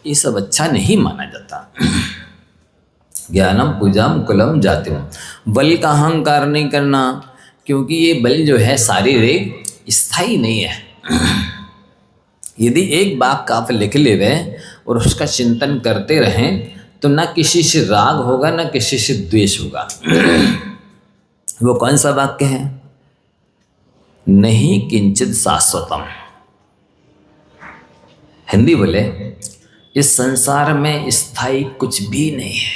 ये सब अच्छा नहीं माना जाता। ज्ञानम पूजाम कुलम जातिम। बल का अहंकार नहीं करना, क्योंकि ये बल जो है शारीरिक स्थायी नहीं है। यदि एक बात का आप लिख लेवे और उसका चिंतन करते रहें तो ना किसी से राग होगा ना किसी से द्वेष होगा। वो कौन सा वाक्य है? नहीं किंचित शाश्वतम। हिंदी बोले, इस संसार में स्थायी कुछ भी नहीं है।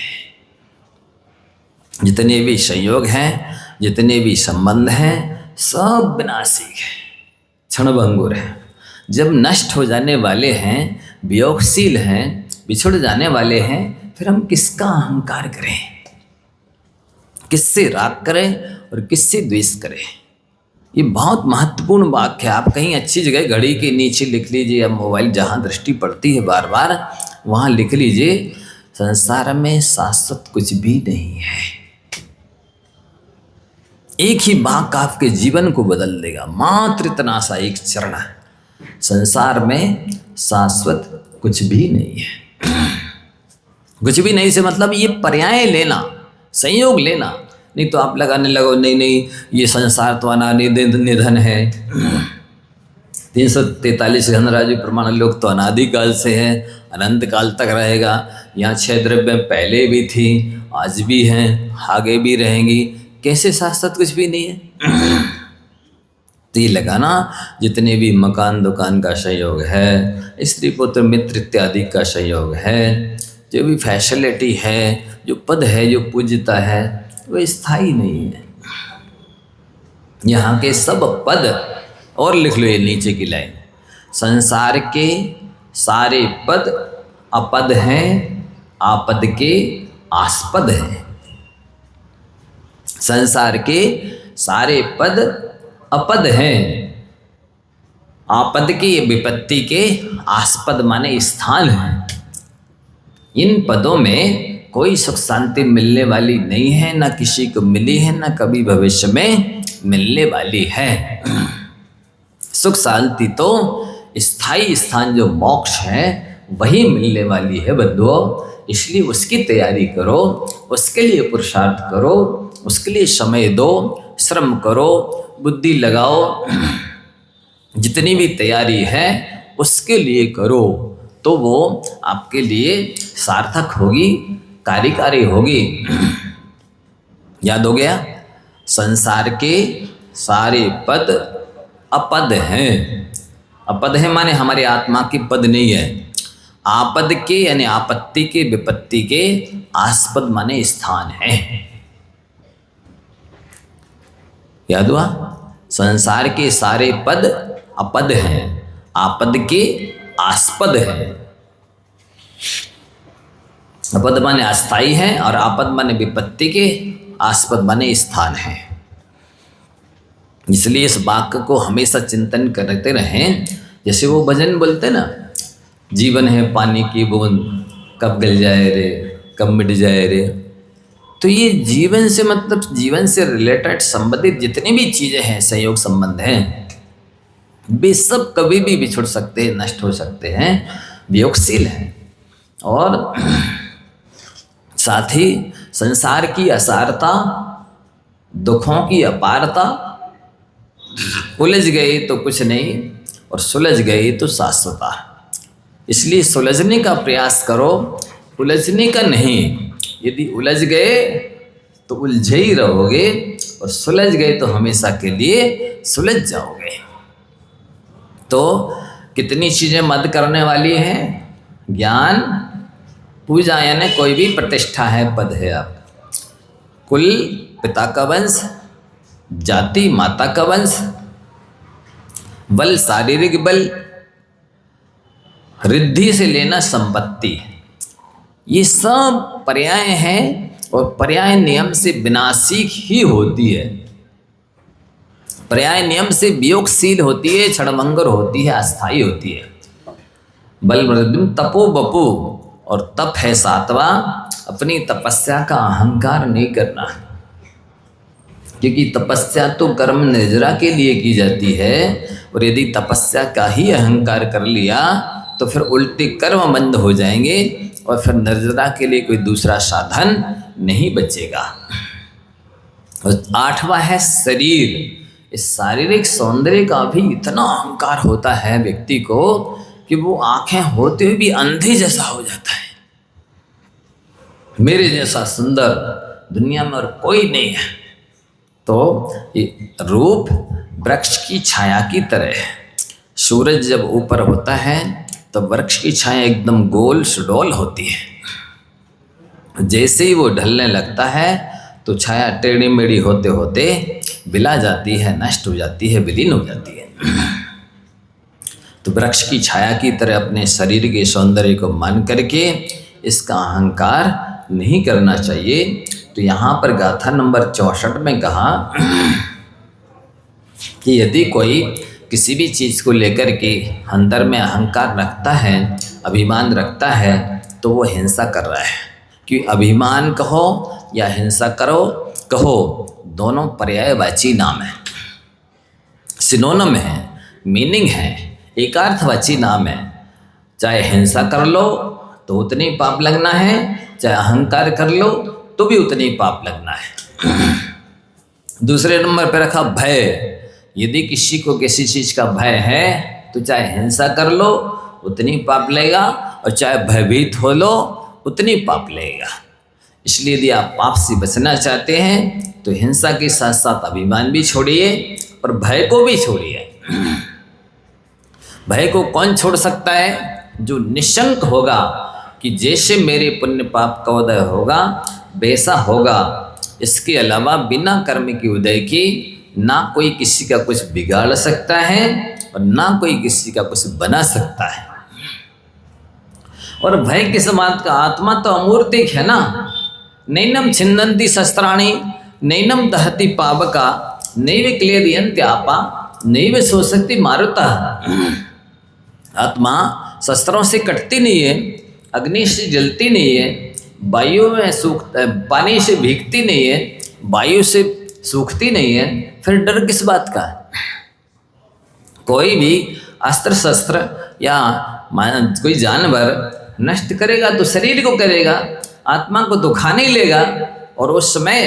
जितने भी संयोग हैं, जितने भी संबंध हैं, सब विनाशी है, क्षणभंगुर है। जब नष्ट हो जाने वाले हैं, वियोगशील हैं, बिछुड़ जाने वाले हैं, फिर हम किसका अहंकार करें? किससे राग करें और किससे द्वेष करें? ये बहुत महत्वपूर्ण वाक्य है। आप कहीं अच्छी जगह घड़ी के नीचे लिख लीजिए या मोबाइल जहाँ दृष्टि पड़ती है बार बार वहाँ लिख लीजिए, संसार में शाश्वत कुछ भी नहीं है। एक ही वाक्य आपके जीवन को बदल देगा। मात्र इतना सा एक चरण है, संसार में शाश्वत कुछ भी नहीं है। कुछ भी नहीं से मतलब ये पर्याय लेना, संयोग लेना। नहीं तो आप लगाने लगो नहीं ये संसार तो निधन है। 343 घनराज्य प्रमाण लोग तो अनादिकाल से है, अनंत काल तक रहेगा। यहाँ 6 द्रव्य पहले भी थी, आज भी हैं, आगे भी रहेंगी। कैसे शाश्वत कुछ भी नहीं है? तो ये लगाना, जितने भी मकान दुकान का सहयोग है, स्त्री पुत्र मित्र इत्यादि का सहयोग है, जो भी फैसिलिटी है, जो पद है, जो पूज्यता है, वो स्थायी नहीं है। यहाँ के सब पद, और लिख लो ये नीचे की लाइन, संसार के सारे पद अपद हैं, आपद के आस्पद हैं। संसार के सारे पद अपद हैं, आपद के विपत्ति के आस्पद माने स्थान हैं। इन पदों में कोई सुख शांति मिलने वाली नहीं है, ना किसी को मिली है, ना कभी भविष्य में मिलने वाली है। सुख शांति तो स्थायी स्थान जो मोक्ष है वही मिलने वाली है बंधुओं। इसलिए उसकी तैयारी करो, उसके लिए पुरुषार्थ करो, उसके लिए समय दो, श्रम करो, बुद्धि लगाओ। जितनी भी तैयारी है उसके लिए करो तो वो आपके लिए सार्थक होगी, कार्यकारी होगी। याद हो गया? संसार के सारे पद अपद हैं। अपद है माने हमारे आत्मा की पद नहीं है। आपद के यानी आपत्ति के, विपत्ति के, आस्पद माने स्थान है। याद हुआ? संसार के सारे पद अपद हैं, आपद के आस्पद है। अपद माने अस्थाई है और आपद माने विपत्ति के, आस्पद माने स्थान है। इसलिए इस वाक्य को हमेशा चिंतन करते रहें। जैसे वो भजन बोलते ना, जीवन है पानी की बूंद, कब गल जाए रे, कब मिट जाए रे। तो ये जीवन से मतलब जीवन से रिलेटेड संबंधित जितनी भी चीज़ें हैं, संयोग संबंध हैं, वे सब कभी भी बिछुड़ सकते हैं, नष्ट हो सकते हैं। वियोगशील है, और साथ ही संसार की असारता, दुखों की अपारता, उलझ गए तो कुछ नहीं और सुलझ गए तो शाश्वता। इसलिए सुलझने का प्रयास करो, उलझने का नहीं। यदि उलझ गए तो उलझे ही रहोगे और सुलझ गए तो हमेशा के लिए सुलझ जाओगे। तो कितनी चीज़ें मद करने वाली हैं? ज्ञान, पूजा यानी कोई भी प्रतिष्ठा है, पद है आपका, कुल पिता का वंश, जाति माता का वंश, बल शारीरिक बल, रिद्धि से लेना संपत्ति, ये सब पर्याय हैं और पर्याय नियम से विनाशी ही होती है। पर्याय नियम से वियोगशील होती है, क्षणभंगुर होती है, अस्थायी होती है। बल वृद्धि तपो बपू, और तप है सातवां, अपनी तपस्या का अहंकार नहीं करना, क्योंकि तपस्या तो कर्म निर्जरा के लिए की जाती है, और यदि तपस्या का ही अहंकार कर लिया तो फिर उल्टे कर्म बंद हो जाएंगे और फिर निर्जरा के लिए कोई दूसरा साधन नहीं बचेगा। और आठवां है शरीर। इस शारीरिक सौंदर्य का भी इतना अहंकार होता है व्यक्ति को कि वो आंखें होते हुए भी अंधे जैसा हो जाता है। मेरे जैसा सुंदर दुनिया में और कोई नहीं है। तो ये रूप वृक्ष की छाया की तरह है। सूरज जब ऊपर होता है तो वृक्ष की छाया एकदम गोल सुडौल होती है। जैसे ही वो ढलने लगता है तो छाया टेढ़ी मेढ़ी होते होते बिला जाती है, नष्ट हो जाती है, विलीन हो जाती है। तो वृक्ष की छाया की तरह अपने शरीर के सौंदर्य को मान करके इसका अहंकार नहीं करना चाहिए। तो यहाँ पर गाथा नंबर 64 में कहा कि यदि कोई किसी भी चीज़ को लेकर के अंदर में अहंकार रखता है, अभिमान रखता है, तो वो हिंसा कर रहा है। कि अभिमान कहो या हिंसा कहो, दोनों पर्यायवाची नाम है, सिनोनिम है, मीनिंग है, एकार्थवाची नाम है। चाहे हिंसा कर लो तो उतनी पाप लगना है, चाहे अहंकार कर लो तो भी उतनी पाप लगना है। दूसरे नंबर पर रखा भय। यदि किसी को किसी चीज़ का भय है तो चाहे हिंसा कर लो उतनी पाप लेगा, और चाहे भयभीत हो लो उतनी पाप लेगा। इसलिए यदि आप पाप से बचना चाहते हैं तो हिंसा के साथ साथ अभिमान भी छोड़िए और भय को भी छोड़िए। भय को कौन छोड़ सकता है? जो निशंक होगा कि जैसे मेरे पुण्य पाप का उदय होगा वैसा होगा। इसके अलावा बिना कर्म के उदय की ना कोई किसी का कुछ बिगाड़ सकता है और ना कोई किसी का कुछ बना सकता है। और भय के समान का आत्मा तो अमूर्तिक है ना। नैनम छिन्दन्ति शस्त्राणि नैनम दहति पावका नैव क्लेदयन्ति आपा नैव शोषयति मारुतः। आत्मा शस्त्रों से कटती नहीं है, अग्नि से जलती नहीं है, वायु में पानी से भीगती नहीं है, वायु से सूखती नहीं है, फिर डर किस बात का? कोई भी अस्त्र शस्त्र या कोई जानवर नष्ट करेगा तो शरीर को करेगा, आत्मा को तो खा नहीं लेगा। और उस समय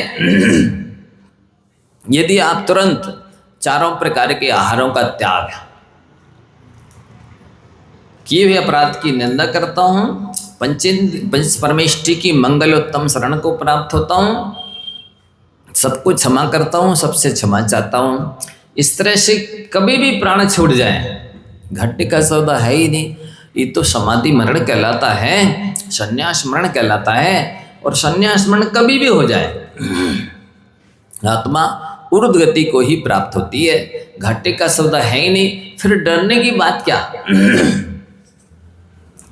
यदि आप तुरंत चारों प्रकार के आहारों का त्याग, किए हुए अपराध की निंदा करता हूँ, पंच परमेष्टि की मंगलोत्तम शरण को प्राप्त होता हूँ, सबको क्षमा करता हूँ, सबसे क्षमा चाहता हूँ, इस तरह से कभी भी प्राण छूट जाए, घट्टे का सौदा है ही नहीं। ये तो समाधि मरण कहलाता है, संन्यास मरण कहलाता है। और संन्यास मरण कभी भी हो जाए, आत्मा ऊर्ध्व गति को ही प्राप्त होती है। घाटे का सौदा है ही नहीं, फिर डरने की बात क्या?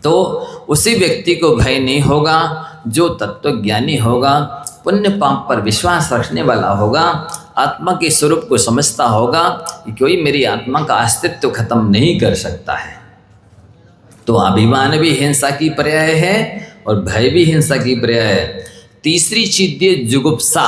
तो उसी व्यक्ति को भय नहीं होगा जो तत्वज्ञानी होगा, पुण्य पाप पर विश्वास रखने वाला होगा, आत्मा के स्वरूप को समझता होगा कि कोई मेरी आत्मा का अस्तित्व खत्म नहीं कर सकता है। तो अभिमान भी हिंसा की पर्याय है और भय भी हिंसा की पर्याय है। तीसरी चीज ये जुगुप्सा।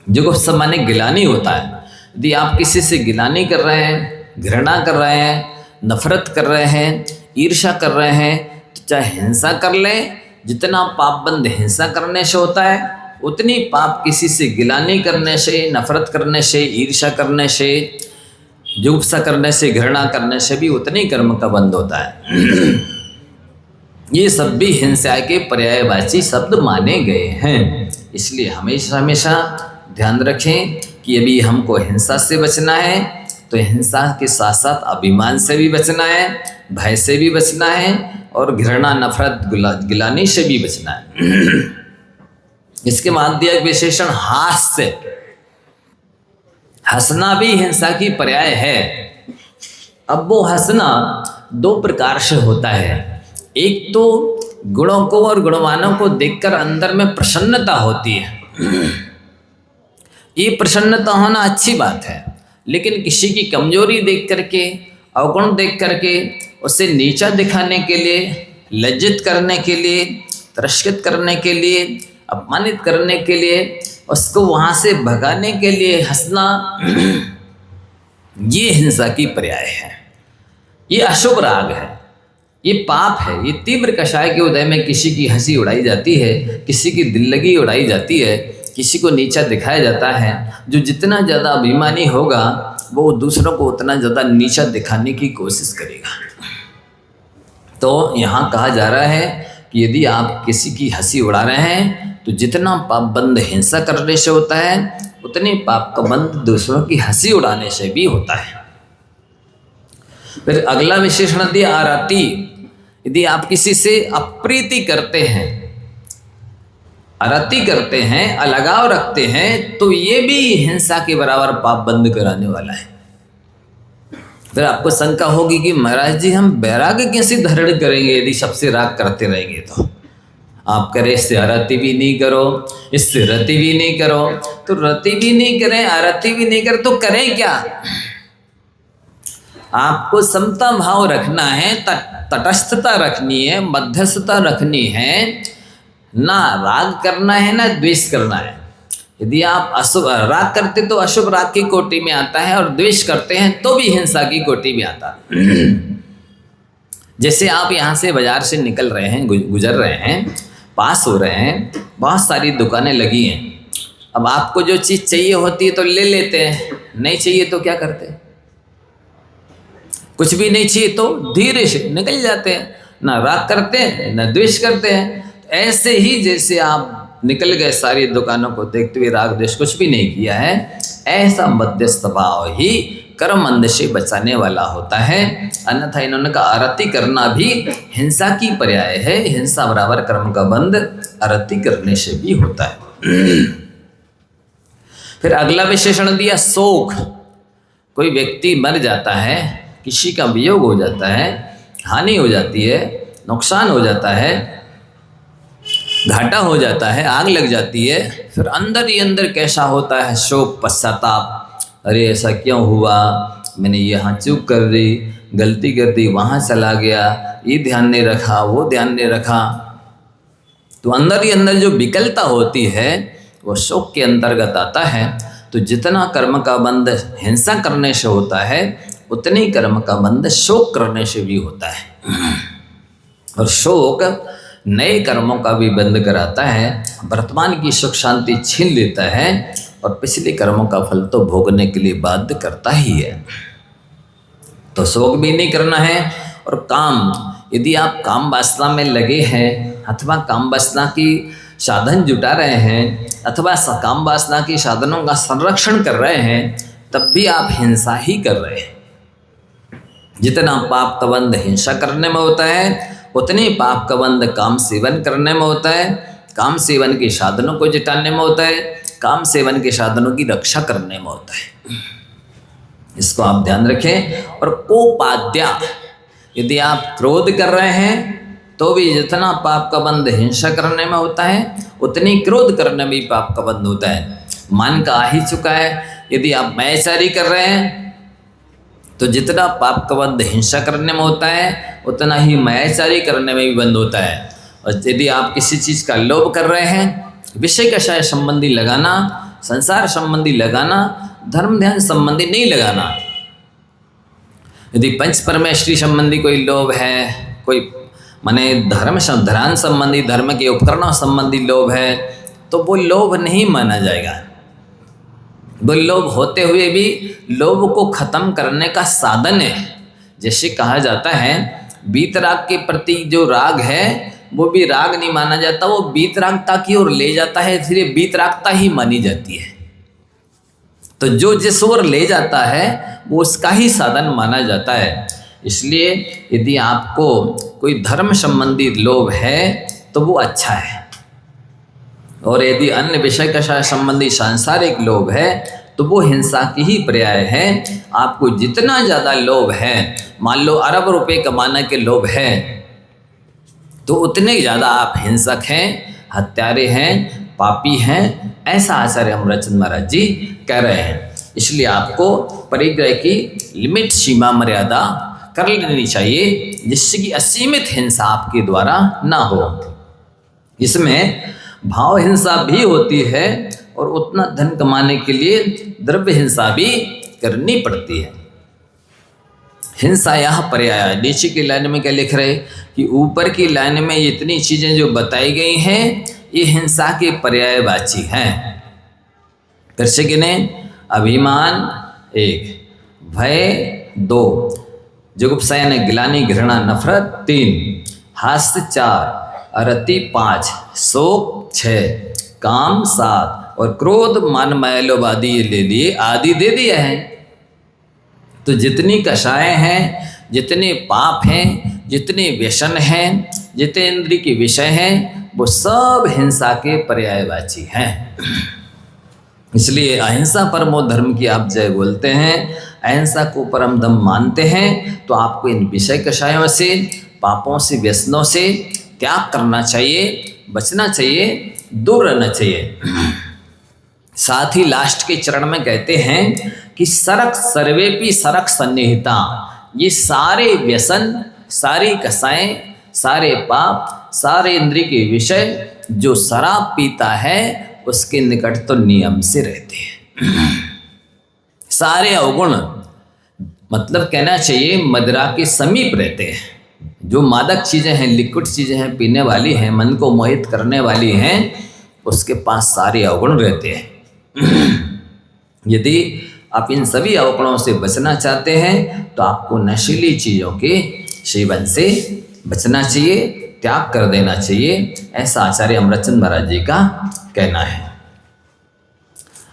जुगुप्सा माने गिलानी होता है। यदि आप किसी से गिलानी कर रहे हैं, घृणा कर रहे हैं, नफरत कर रहे हैं, ईर्ष्या कर रहे हैं तो चाहे हिंसा कर लें, जितना पाप बंद हिंसा करने से होता है उतनी पाप किसी से गिलानी करने से, नफरत करने से, ईर्ष्या करने से, जुगुप्सा करने से, घृणा करने से भी उतनी कर्म का बंध होता है। ये सब भी हिंसा के पर्यायवाची शब्द माने गए हैं। इसलिए हमेशा हमेशा ध्यान रखें कि यदि हमको हिंसा से बचना है तो हिंसा के साथ साथ अभिमान से भी बचना है, भय से भी बचना है और घृणा, नफरत, गिलानी से भी बचना है। इसके बाद दिया विशेषण हास्य। हंसना भी हिंसा की पर्याय है। अब वो हंसना दो प्रकार से होता है। एक तो गुणों को और गुणवानों को देखकर अंदर में प्रसन्नता होती है। ये प्रसन्नता होना अच्छी बात है, लेकिन किसी की कमजोरी देख करके, अवगुण देख करके उसे नीचा दिखाने के लिए, लज्जित करने के लिए, तिरस्कृत करने के लिए, अपमानित करने के लिए, उसको वहाँ से भगाने के लिए हंसना, ये हिंसा की पर्याय है। ये अशुभ राग है, ये पाप है। ये तीव्र कषाय के उदय में किसी की हंसी उड़ाई जाती है, किसी की दिल लगी उड़ाई जाती है, किसी को नीचा दिखाया जाता है। जो जितना ज़्यादा अभिमानी होगा वो दूसरों को उतना ज़्यादा नीचा दिखाने की कोशिश करेगा। तो यहाँ कहा जा रहा है कि यदि आप किसी की हंसी उड़ा रहे हैं तो जितना पाप बंद हिंसा करने से होता है उतने पाप का बंद दूसरों की हंसी उड़ाने से भी होता है। फिर अगला विशेषण दिया आरती। यदि आप किसी से अप्रीति करते हैं, अरति करते हैं, अलगाव रखते हैं, तो ये भी हिंसा के बराबर पाप बंद कराने वाला है। फिर आपको शंका होगी कि महाराज जी हम वैराग्य कैसे धारण करेंगे यदि सबसे राग करते रहेंगे। तो आप करें इससे अरति भी नहीं करो, इससे रति भी नहीं करो, तो रति भी नहीं करें, अरति भी नहीं करें तो करें क्या? आपको समता भाव रखना है, तटस्थता रखनी है, मध्यस्थता रखनी है। ना राग करना है ना द्वेष करना है। यदि आप अशुभ राग करते तो अशुभ राग की कोटि में आता है, और द्वेष करते हैं तो भी हिंसा की कोटि में आता है। जैसे आप यहाँ से बाजार से निकल रहे हैं, गुजर रहे हैं, पास हो रहे हैं, बहुत सारी दुकानें लगी हैं। अब आपको जो चीज़ चाहिए होती है तो ले लेते हैं, नहीं चाहिए तो क्या करते हैं? कुछ भी नहीं चाहिए तो धीरे से निकल जाते हैं, ना राग करते हैं ना द्वेष करते हैं। ऐसे ही जैसे आप निकल गए सारी दुकानों को देखते हुए, राग द्वेष कुछ भी नहीं किया है, ऐसा मध्यस्थ भाव ही कर्म बंध से बचाने वाला होता है। अन्यथा इन्होंने कहा अरति करना भी हिंसा की पर्याय है। हिंसा बराबर कर्म का बंध अरति करने से भी होता है। फिर अगला विशेषण दिया शोक। कोई व्यक्ति मर जाता है, किसी का वियोग हो जाता है, हानि हो जाती है, नुकसान हो जाता है, घाटा हो जाता है, आग लग जाती है, फिर अंदर ही अंदर कैसा होता है शोक, पश्चाताप। अरे ऐसा क्यों हुआ, मैंने यहाँ चूक कर दी, गलती कर दी, वहाँ चला गया, ये ध्यान नहीं रखा, वो ध्यान नहीं रखा। तो अंदर ही अंदर जो विकलता होती है वो शोक के अंतर्गत आता है। तो जितना कर्म का बंध हिंसा करने से होता है उतनी कर्म का बंध शोक करने से भी होता है। और शोक नए कर्मों का भी बंध कराता है, वर्तमान की सुख शांति छीन लेता है और पिछले कर्मों का फल तो भोगने के लिए बाध्य करता ही है। तो शोक भी नहीं करना है। और काम, यदि आप काम वासना में लगे हैं अथवा काम वासना की साधन जुटा रहे हैं अथवा काम वासना की साधनों का संरक्षण कर रहे हैं, तब भी आप हिंसा ही कर रहे हैं। जितना पाप का बंध हिंसा करने में होता है उतने पाप का बंध काम सेवन करने में होता है, काम सेवन के साधनों को जुटाने में होता है, काम सेवन के साधनों की रक्षा करने में होता है। इसको आप ध्यान रखें। और कोपाद्या, यदि आप क्रोध कर रहे हैं तो भी जितना पाप का बंध हिंसा करने में होता है उतनी क्रोध करने में भी पाप का बंध होता है। मान का आ ही चुका है। यदि आप मैचारी कर रहे हैं तो जितना पाप का बंध हिंसा करने में होता है उतना ही मैचारी करने में भी बंद होता है। और यदि आप किसी चीज़ का लोभ कर रहे हैं, विषय कषाय संबंधी लगाना, संसार संबंधी लगाना, धर्म ध्यान संबंधी नहीं लगाना, यदि पंच परमेश्वरी संबंधी कोई लोभ है, कोई माने धर्म संबंधी, धर्म के उपकरणों संबंधी लोभ है, तो वो लोभ नहीं माना जाएगा। वो लोभ होते हुए भी लोभ को खत्म करने का साधन है। जैसे कहा जाता है वीतराग के प्रति जो राग है वो भी राग नहीं माना जाता, वो वीतरागता की ओर ले जाता है, इसलिए वीतरागता ही मानी जाती है। तो जो जिस ओर ले जाता है वो उसका ही साधन माना जाता है। इसलिए यदि आपको कोई धर्म संबंधी लोभ है तो वो अच्छा है, और यदि अन्य विषय का संबंधी सांसारिक लोभ है तो वो हिंसा की ही पर्याय है। आपको जितना ज़्यादा लोभ है, मान लो अरब रुपए कमाने के लोभ है, तो उतने ज़्यादा आप हिंसक हैं, हत्यारे हैं, पापी हैं, ऐसा आचार्य अमरचंद महाराज जी कह रहे हैं। इसलिए आपको परिग्रह की लिमिट, सीमा, मर्यादा कर लेनी चाहिए, जिससे कि असीमित हिंसा आपके द्वारा ना हो। इसमें भाव हिंसा भी होती है और उतना धन कमाने के लिए द्रव्य हिंसा भी करनी पड़ती है। हिंसा यह पर्याय। नीचे की लाइन में क्या लिख रहे कि ऊपर की लाइन में इतनी चीजें जो बताई गई हैं ये हिंसा के पर्यायवाची हैं। फिर से गिने, अभिमान 1, भय 2, जुगुप्सा गिलानी, घृणा, नफरत 3, हास्य 4, अरति 5, शोक 6, काम 7 और क्रोध, मान, माया, लोभ आदि ले लिए, आदि दे दिया है। तो जितनी कषायें हैं, जितने पाप हैं, जितने व्यसन हैं, जितने इंद्रिय के विषय हैं, वो सब हिंसा के पर्यायवाची हैं। इसलिए अहिंसा परमो धर्म की आप जय बोलते हैं, अहिंसा को परम धर्म मानते हैं, तो आपको इन विषय कषायों से, पापों से, व्यसनों से त्याग करना चाहिए, बचना चाहिए, दूर रहना चाहिए। साथ ही लास्ट के चरण में कहते हैं कि सरक सर्वेपि सरक सन्निहिता। ये सारे व्यसन, सारी कसाएं, सारे पाप, सारे इंद्रिय के विषय जो शराब पीता है उसके निकट तो नियम से रहते हैं। सारे अवगुण, मतलब कहना चाहिए मदिरा के समीप रहते हैं। जो मादक चीज़ें हैं, लिक्विड चीज़ें हैं, पीने वाली हैं, मन को मोहित करने वाली हैं, उसके पास सारे अवगुण रहते हैं। यदि आप इन सभी अवगुणों से बचना चाहते हैं तो आपको नशीली चीज़ों के सेवन से बचना चाहिए, त्याग कर देना चाहिए, ऐसा आचार्य अमरचंद महाराज जी का कहना है।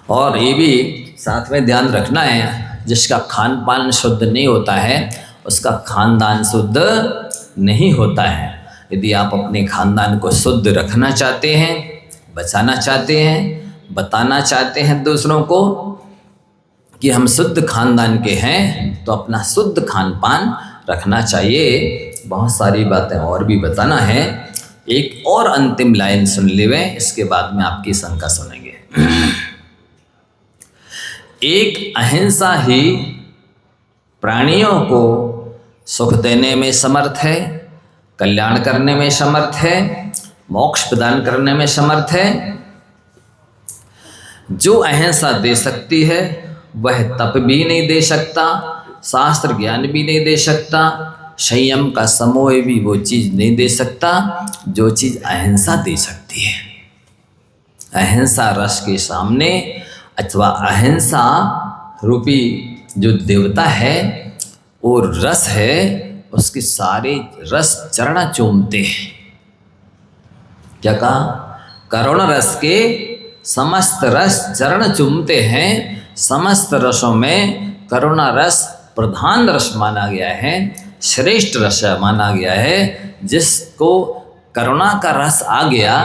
और ये भी साथ में ध्यान रखना है, जिसका खान पान शुद्ध नहीं होता है उसका खानदान शुद्ध नहीं होता है। यदि आप अपने खानदान को शुद्ध रखना चाहते हैं, बचाना चाहते हैं, बताना चाहते हैं दूसरों को कि हम शुद्ध खानदान के हैं, तो अपना शुद्ध खान पान रखना चाहिए। बहुत सारी बातें और भी बताना है। एक और अंतिम लाइन सुन लेवे, इसके बाद में आपकी शंका सुनेंगे। एक अहिंसा ही प्राणियों को सुख देने में समर्थ है, कल्याण करने में समर्थ है, मोक्ष प्रदान करने में समर्थ है। जो अहिंसा दे सकती है वह तप भी नहीं दे सकता, शास्त्र ज्ञान भी नहीं दे सकता, संयम का समोह भी वो चीज़ नहीं दे सकता जो चीज़ अहिंसा दे सकती है। अहिंसा रस के सामने अथवा अहिंसा रूपी जो देवता है और रस है, उसके सारे रस चरण चूमते हैं। क्या कहा? करुण रस के समस्त रस चरण चूमते हैं। समस्त रसों में करुणा रस प्रधान रस माना गया है, श्रेष्ठ रस माना गया है। जिसको करुणा का रस आ गया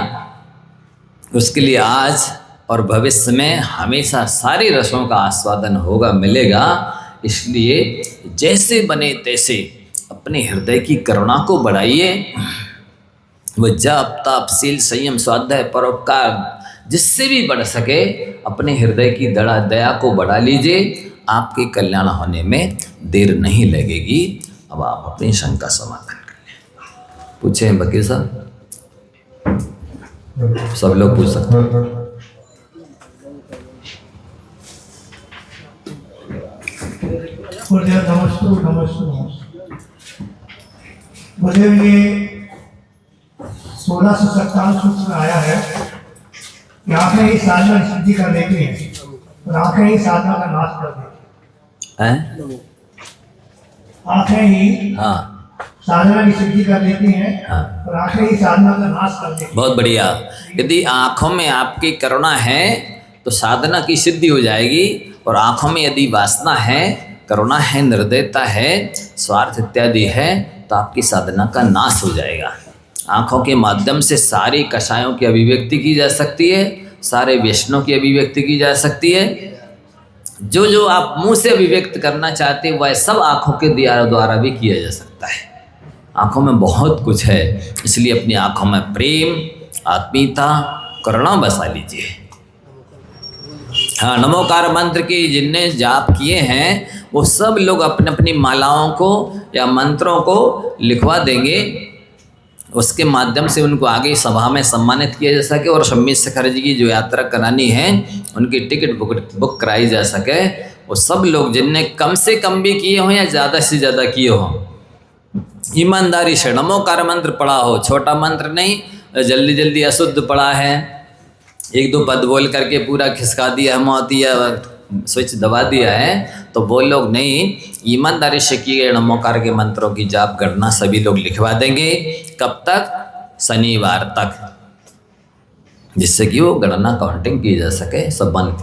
उसके लिए आज और भविष्य में हमेशा सारे रसों का आस्वादन होगा, मिलेगा। इसलिए जैसे बने तैसे अपने हृदय की करुणा को बढ़ाइए। वह जप तप शील संयम स्वाध्याय परोपकार जिससे भी बढ़ सके अपने हृदय की दया को बढ़ा लीजिए। आपके कल्याण होने में देर नहीं लगेगी। अब आप अपनी शंका समाधान कर लें। पूछें वकील साहब, सब लोग पूछ सकते हैं। गुरुदेव नमस्ते नमस्ते नमस्ते। गुरुदेव ये 1657 सूत्र आया है कि आंखें ही साधना की सिद्धि कर देती हैं और आंखें ही साधना का नाश कर देती हैं? आंखें ही हाँ साधना की सिद्धि कर देती हैं हाँ, और आंखें ही साधना का नाश कर देती हैं। बहुत बढ़िया। यदि आँखों में आपकी करुणा है तो साधना की सिद्धि हो जाएगी, और आँखों में यदि वासना है, करुणा है, निर्दयता है, स्वार्थ इत्यादि है, तो आपकी साधना का नाश हो जाएगा। आँखों के माध्यम से सारी कषायों की अभिव्यक्ति की जा सकती है, सारे व्यसनों की अभिव्यक्ति की जा सकती है। जो जो आप मुंह से अभिव्यक्त करना चाहते हैं वह सब आँखों के द्वारा भी किया जा सकता है। आँखों में बहुत कुछ है, इसलिए अपनी आँखों में प्रेम, आत्मीयता, करुणा बसा लीजिए। हाँ, नमोकार मंत्र की जिनने जाप किए हैं वो सब लोग अपने अपनी मालाओं को या मंत्रों को लिखवा देंगे, उसके माध्यम से उनको आगे सभा में सम्मानित किया जा सके, और सम्मित शेखर जी की जो यात्रा करानी है उनकी टिकट बुक कराई जा सके। वो सब लोग जिनने कम से कम भी किए हों या ज़्यादा से ज़्यादा किए हों, ईमानदारी से नमोकार मंत्र पढ़ा हो, छोटा मंत्र नहीं, जल्दी जल्दी अशुद्ध पढ़ा है, एक दो पद बोल करके पूरा खिसका दिया, मोती या स्विच दबा दिया है, तो वो लोग नहीं, ईमानदारी से किए नमोकार के मंत्रों की जाप गणना सभी लोग लिखवा देंगे। कब तक? शनिवार तक, जिससे कि वो गणना काउंटिंग की जा सके। सब बंद